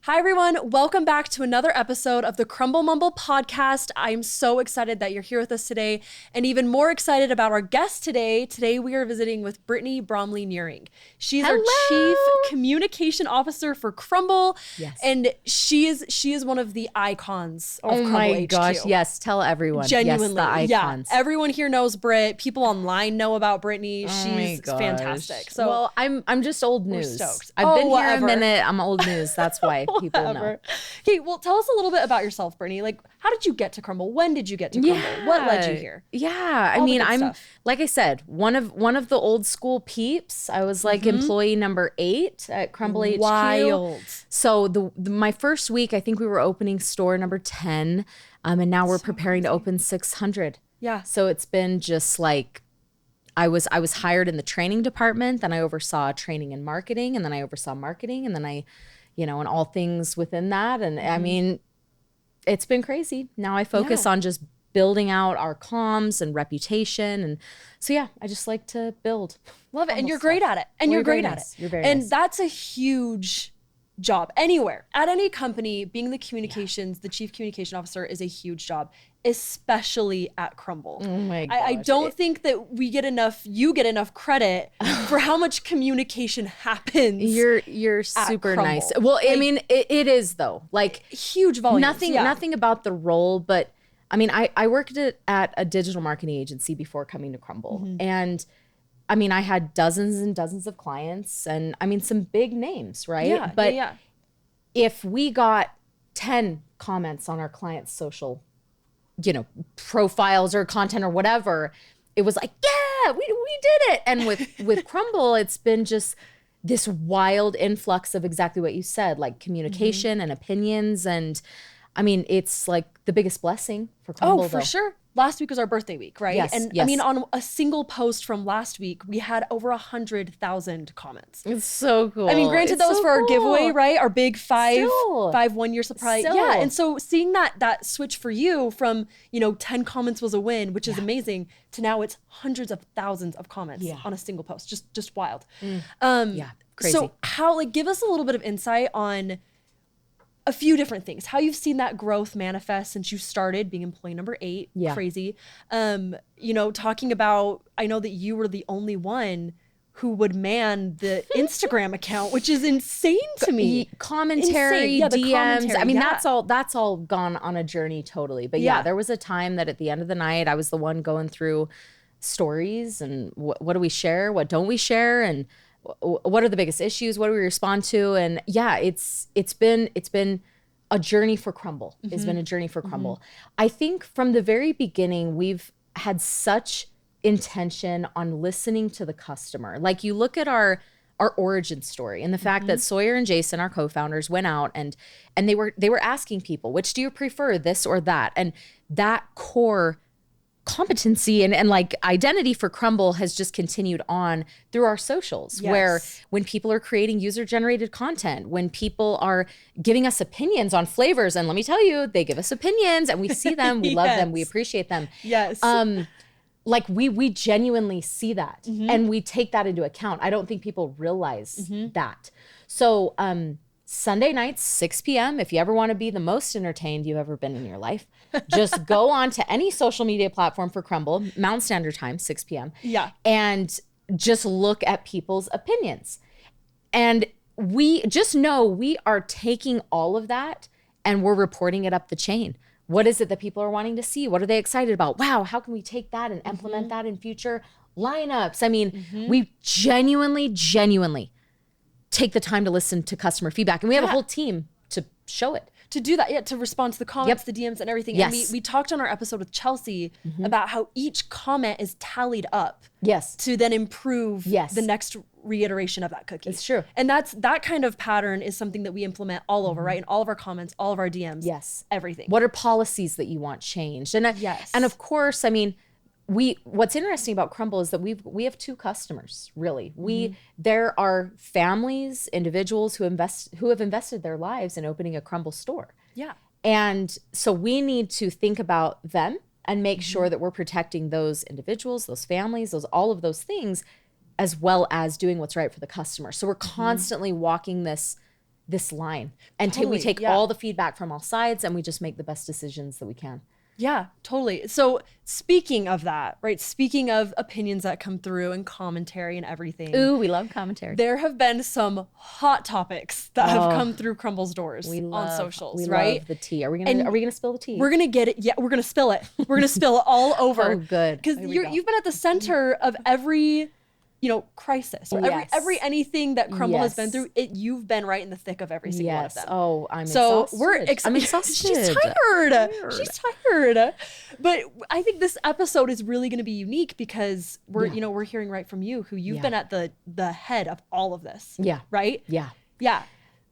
Hi, everyone. Welcome back to another episode of the Crumbl Mumbl podcast. I'm so excited that you're here with us today and even more excited about our guest today. Today, we are visiting with Britnee Bromley Neuhring. She's our Chief Communication Officer for Crumbl. Yes. And she is one of the icons of Crumbl HQ. Oh my gosh, yes. Tell everyone. Genuinely. Yes, the icons. Yeah. Everyone here knows Brit. People online know about Britney. She's fantastic. So well, I'm just old news. Stoked. I've been here whatever. a minute. I'm old news. That's why people know. Okay, well, tell us a little bit about yourself, Britnee. Like, how did you get to Crumbl? When did you get to Crumbl? What led you here? Yeah, All I mean, I'm like I said, one of the old school peeps. I was like employee number 8 at Crumbl HQ. Wild. So my first week, I think we were opening store number 10, and now we're preparing to open 600. Yeah. So it's been just like. I was hired in the training department, then I oversaw training and marketing, and then I oversaw marketing, and then and all things within that. And I mean, it's been crazy. Now I focus on just building out our comms and reputation. And so, yeah, I just like to build. Love it. And you're great at it. And you're great at it. You're very and nice. That's a huge job anywhere. At any company, being the communications, the chief communication officer is a huge job, especially at Crumbl. Oh my gosh. I don't think that you get enough credit for how much communication happens. You're super Crumbl. nice. Well, I mean, it is though. Like huge volumes. Nothing about the role, but I mean, I worked at a digital marketing agency before coming to Crumbl. And I mean, I had dozens and dozens of clients and I mean, some big names, right? Yeah, but yeah. if we got 10 comments on our clients' social, profiles or content or whatever, it was like, yeah, we did it. And with Crumbl, it's been just this wild influx of exactly what you said, like communication and opinions. And I mean, it's like the biggest blessing for Crumbl. Oh, for sure. Last week was our birthday week, right? Yes, and yes. I mean, on a single post from last week, we had over 100,000 comments. It's so cool. I mean, granted, that was for our giveaway, right? Our big five 1-year surprise. Still. Yeah. And so seeing that switch for you from, 10 comments was a win, which is amazing, to now it's hundreds of thousands of comments on a single post. Just wild. Yeah, crazy. So give us a little bit of insight on a few different things, how you've seen that growth manifest since you started being employee number 8. Yeah. Crazy. Talking about, I know that you were the only one who would man the Instagram account, which is insane to me. Commentary, insane. DMs. Commentary, I mean, that's all gone on a journey totally. But yeah, there was a time that at the end of the night, I was the one going through stories and what do we share? What don't we share? And what are the biggest issues? What do we respond to? And yeah, it's been a journey for Crumbl. It's been a journey for Crumbl. I think from the very beginning, we've had such intention on listening to the customer. Like you look at our origin story and the fact that Sawyer and Jason, our co-founders, went out and they were asking people, which do you prefer, this or that? And that core competency and like identity for Crumbl has just continued on through our socials, where when people are creating user-generated content, when people are giving us opinions on flavors, and let me tell you, they give us opinions and we see them, we love them, we appreciate them. Yes. Like we genuinely see that and we take that into account. I don't think people realize that. So Sunday nights, 6 p.m., if you ever want to be the most entertained you've ever been in your life, just go on to any social media platform for Crumbl, Mountain Standard Time, 6 p.m. Yeah. And just look at people's opinions. And we just know we are taking all of that and we're reporting it up the chain. What is it that people are wanting to see? What are they excited about? Wow, how can we take that and implement that in future lineups? I mean, we genuinely take the time to listen to customer feedback. And we have a whole team to show it. To do that, to respond to the comments, the DMs and everything. Yes. And we talked on our episode with Chelsea about how each comment is tallied up. Yes. To then improve the next reiteration of that cookie. It's true. And that kind of pattern is something that we implement all over, right? In all of our comments, all of our DMs. Yes. Everything. What are policies that you want changed? And and of course, I mean, what's interesting about Crumbl is that we have 2 customers, really. There are families, individuals who have invested their lives in opening a Crumbl store. Yeah. And so we need to think about them and make sure that we're protecting those individuals, those families, all of those things, as well as doing what's right for the customer. So we're constantly walking this this line and Totally, we take yeah. all the feedback from all sides and we just make the best decisions that we can. Yeah, totally. So speaking of that, right? Speaking of opinions that come through and commentary and everything. Ooh, we love commentary. There have been some hot topics that have come through Crumbl's doors on socials, right? We love the tea. Are we gonna spill the tea? We're gonna get it. Yeah, we're gonna spill it. We're gonna spill it all over. Oh, good. Because you've been at the center of every, crisis or every anything that Crumbl has been through. You've been right in the thick of every single one of them. Oh, I'm exhausted. I'm exhausted. She's tired. She's tired. But I think this episode is really going to be unique because we're hearing right from you, who you've been at the head of all of this. Yeah. Right? Yeah. Yeah.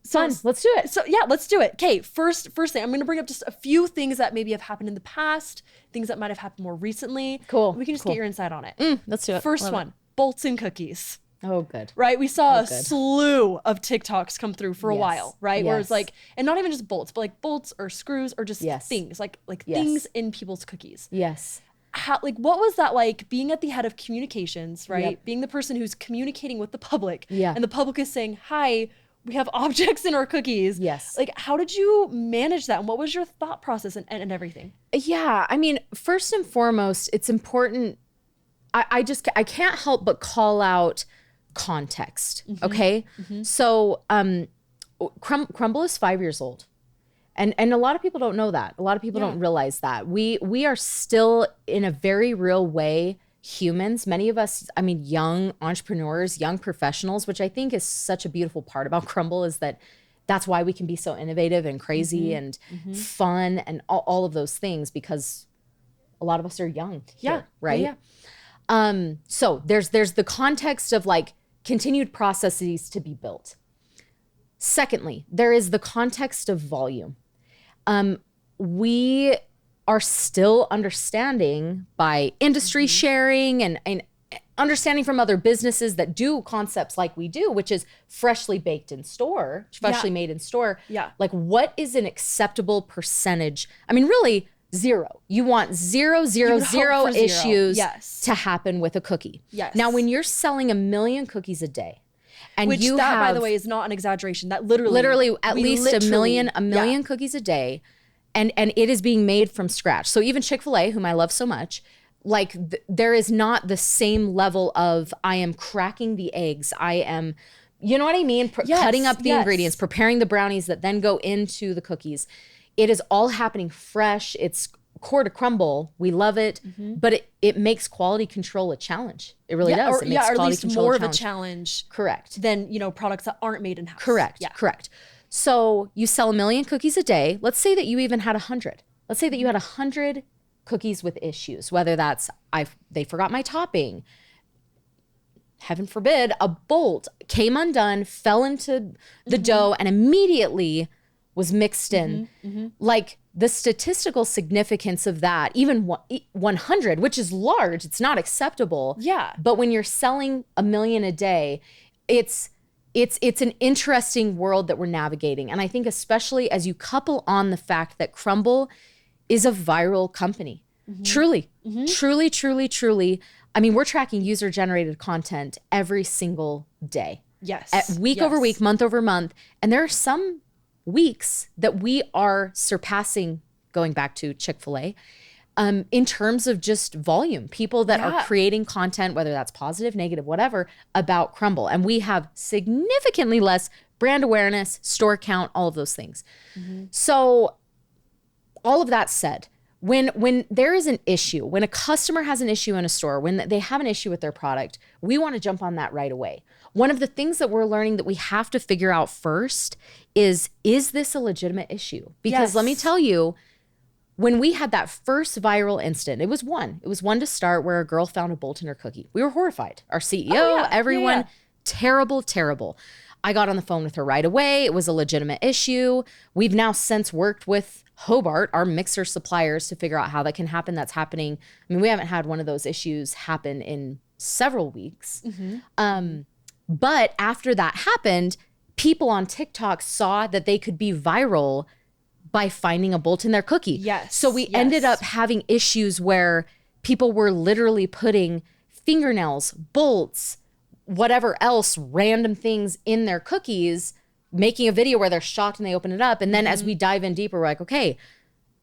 So let's do it. So yeah, let's do it. Okay, first thing, I'm going to bring up just a few things that maybe have happened in the past, things that might have happened more recently. Cool. We can just get your insight on it. Let's do it. First one, bolts and cookies. Oh, good. Right? We saw a slew of TikToks come through for a while, right? Where it's like, and not even just bolts, but like bolts or screws or just things, like things in people's cookies. Yes. How, what was that like being at the head of communications, right? Being the person who's communicating with the public. Yeah. And the public is saying, hi, we have objects in our cookies. Yes. Like, how did you manage that? And what was your thought process and everything? Yeah. I mean, first and foremost, it's important. I can't help but call out context. Okay. So, Crumbl is 5 years old. And a lot of people don't know that. A lot of people don't realize that. We are still in a very real way humans, many of us, I mean, young entrepreneurs, young professionals, which I think is such a beautiful part about Crumbl, is that that's why we can be so innovative and crazy and fun and all of those things, because a lot of us are young here, right? Yeah. So there's the context of like continued processes to be built. Secondly, there is the context of volume. We are still understanding by industry sharing and understanding from other businesses that do concepts like we do, which is freshly baked in store, freshly made in store. Yeah. Like, what is an acceptable percentage? I mean, really, zero. You want zero issues to happen with a cookie. Yes. Now, when you're selling 1 million cookies a day, and which you that, by the way, is not an exaggeration. That literally at least a million cookies a day. And it is being made from scratch. So even Chick-fil-A, whom I love so much, like there is not the same level of I am cracking the eggs. I am, you know what I mean? Cutting up the ingredients, preparing the brownies that then go into the cookies. It is all happening fresh. It's core to Crumbl. We love it, but it makes quality control a challenge. It really does. It makes or at quality least control more of a challenge. Correct. Than, products that aren't made in-house. Correct. Yeah. Correct. So you sell 1 million cookies a day. Let's say that you even had 100. Let's say that you had 100 cookies with issues, whether that's they forgot my topping, heaven forbid, a bolt came undone, fell into the dough, and immediately was mixed in. Like, the statistical significance of that, even 100, which is large, it's not acceptable. Yeah. But when you're selling 1 million a day, it's an interesting world that we're navigating. And I think especially as you couple on the fact that Crumbl is a viral company. Truly. I mean, we're tracking user-generated content every single day. Yes. Week over week, month over month. And there are some weeks that we are surpassing, going back to Chick-fil-A, in terms of just volume, people that are creating content, whether that's positive, negative, whatever, about Crumbl. And we have significantly less brand awareness, store count, all of those things. So all of that said, when there is an issue, when a customer has an issue in a store, when they have an issue with their product, we want to jump on that right away. One of the things that we're learning that we have to figure out first is this a legitimate issue? Because let me tell you, when we had that first viral incident, it was one to start, where a girl found a bolt in her cookie. We were horrified. Our CEO, everyone, terrible. I got on the phone with her right away. It was a legitimate issue. We've now since worked with Hobart, our mixer suppliers, to figure out how that can happen. That's happening. I mean, we haven't had one of those issues happen in several weeks. But after that happened, people on TikTok saw that they could be viral by finding a bolt in their cookie. So we ended up having issues where people were literally putting fingernails, bolts, whatever else, random things in their cookies, making a video where they're shocked and they open it up. And then as we dive in deeper, we're like, okay,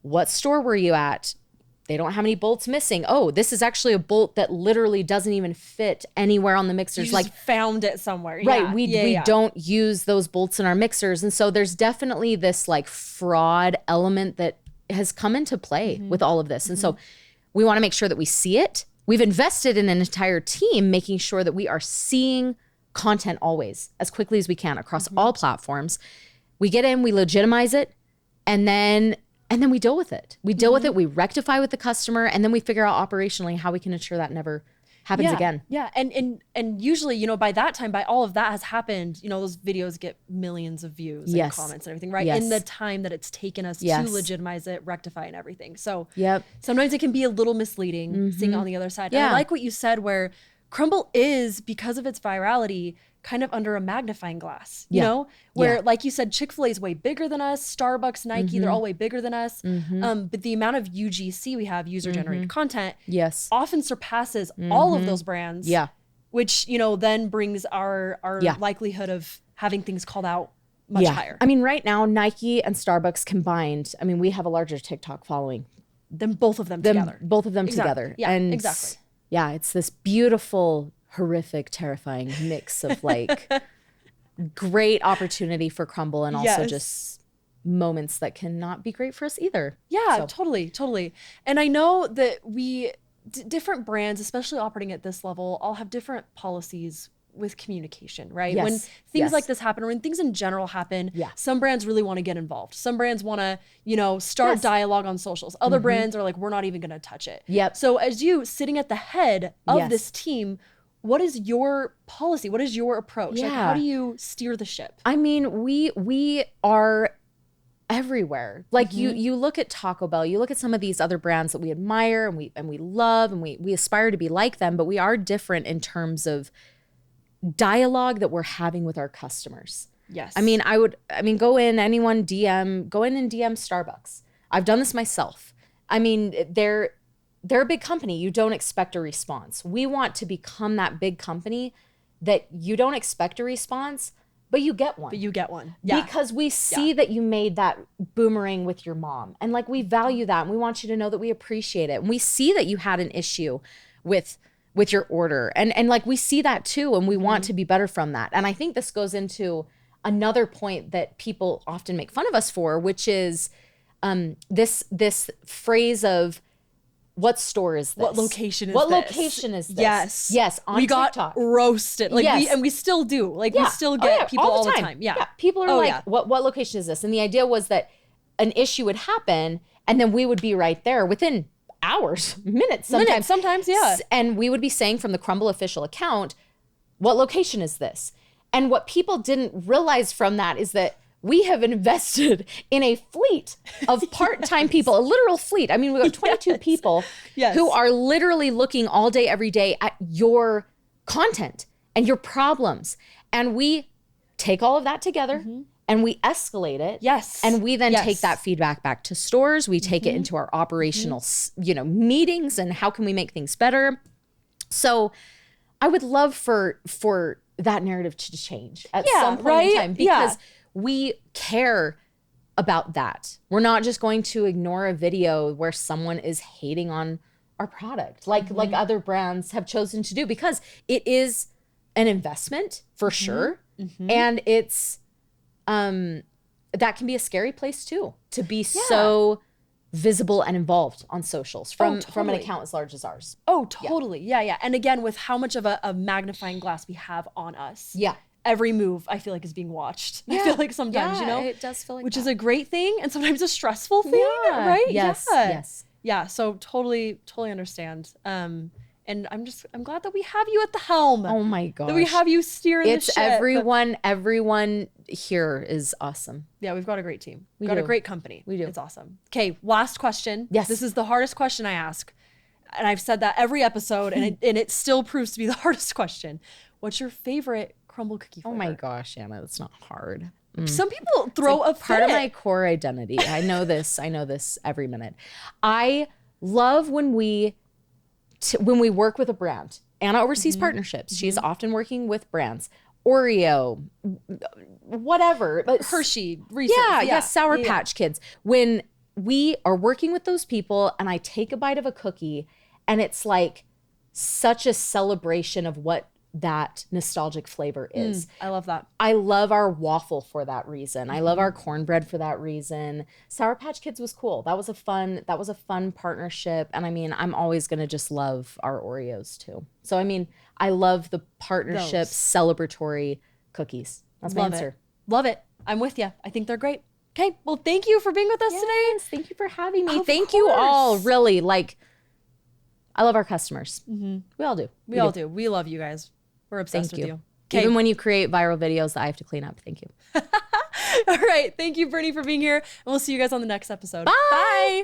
what store were you at? They don't have any bolts missing. Oh, this is actually a bolt that literally doesn't even fit anywhere on the mixers. You just found it somewhere. Right. Yeah. We don't use those bolts in our mixers. And so there's definitely this like fraud element that has come into play with all of this. And so we want to make sure that we see it. We've invested in an entire team making sure that we are seeing content always as quickly as we can across all platforms. We get in, we legitimize it, and then we deal with it. We deal with it, we rectify with the customer, and then we figure out operationally how we can ensure that never happens again. Yeah. And usually, you know, by that time, by all of that has happened, you know, those videos get millions of views and comments and everything, right? In the time that it's taken us to legitimize it, rectify and everything. So sometimes it can be a little misleading seeing it on the other side. And I like what you said where Crumbl is, because of its virality, kind of under a magnifying glass, you know, where like you said, Chick-fil-A is way bigger than us, Starbucks, Nike, they're all way bigger than us. But the amount of UGC we have, user generated content, often surpasses all of those brands, which, you know, then brings our likelihood of having things called out much higher. I mean, right now, Nike and Starbucks combined, I mean, we have a larger TikTok following than both of them together. Both of them together. Yeah, and exactly. Yeah, it's this beautiful, horrific, terrifying mix of like great opportunity for Crumbl and also just moments that cannot be great for us either. Yeah, totally. And I know that different brands, especially operating at this level, all have different policies with communication, right? When things like this happen, or when things in general happen, some brands really want to get involved. Some brands want to, you know, start dialogue on socials. Other brands are like, we're not even going to touch it. So as you sitting at the head of this team, what is your policy? What is your approach? Like, how do you steer the ship? I mean, we are everywhere. Like you look at Taco Bell, you look at some of these other brands that we admire and we love and we aspire to be like them, but we are different in terms of dialogue that we're having with our customers. I mean, go in and DM Starbucks. I've done this myself. I mean, they're a big company. You don't expect a response. We want to become that big company that you don't expect a response, but you get one. Because we see that you made that boomerang with your mom. And like, we value that. And we want you to know that we appreciate it. And we see that you had an issue with your order. And like, we see that too. And we want to be better from that. And I think this goes into another point that people often make fun of us for, which is this phrase of, what store is this? What location is this? Yes. On we TikTok. got roasted. Like we still do. Like we still get people all the time. People are like, what location is this? And the idea was that an issue would happen and then we would be right there within hours, minutes sometimes. And we would be saying from the Crumbl official account, what location is this? And what people didn't realize from that is that we have invested in a fleet of part-time people, a literal fleet. I mean, we've got 22 people who are literally looking all day, every day at your content and your problems. And we take all of that together and we escalate it. And we then take that feedback back to stores. We take it into our operational, meetings and how can we make things better? So I would love for that narrative to change at some point in time, because we care about that. We're not just going to ignore a video where someone is hating on our product like other brands have chosen to do, because it is an investment for sure. And it's that can be a scary place too, to be so visible and involved on socials from an account as large as ours. Totally. And again, with how much of a magnifying glass we have on us. Every move I feel like is being watched. I feel like sometimes, it does feel like which is a great thing and sometimes a stressful thing, right? Yes. So totally understand. And I'm glad that we have you at the helm. Oh my gosh. That we have you steering the ship. Everyone here is awesome. Yeah, we've got a great team. We've got a great company. We do. It's awesome. Okay, last question. Yes. This is the hardest question I ask. And I've said that every episode and it still proves to be the hardest question. What's your favorite Crumbl cookie flavor? Oh my gosh, Anna, that's not hard. Some people throw a part of my core identity. I know this every minute. I love when we work with a brand. Anna oversees partnerships. She's often working with brands. Oreo, whatever. But Hershey, Reese's. yeah, Sour Patch Kids. When we are working with those people and I take a bite of a cookie and it's like such a celebration of what that nostalgic flavor is. I love that. I love our waffle for that reason. I love our cornbread for that reason. Sour Patch Kids was cool. That was a fun partnership. And I mean, I'm always going to just love our Oreos too. So I mean, I love the partnership celebratory cookies. That's my answer. Love it. I'm with you. I think they're great. Okay. Well, thank you for being with us today. Thank you for having me. Of Thank you all. course. Really, like, I love our customers. We all do. We all do. We love you guys. We're obsessed with you. Okay. Even when you create viral videos that I have to clean up. Thank you. All right. Thank you, Britnee, for being here. And we'll see you guys on the next episode. Bye. Bye.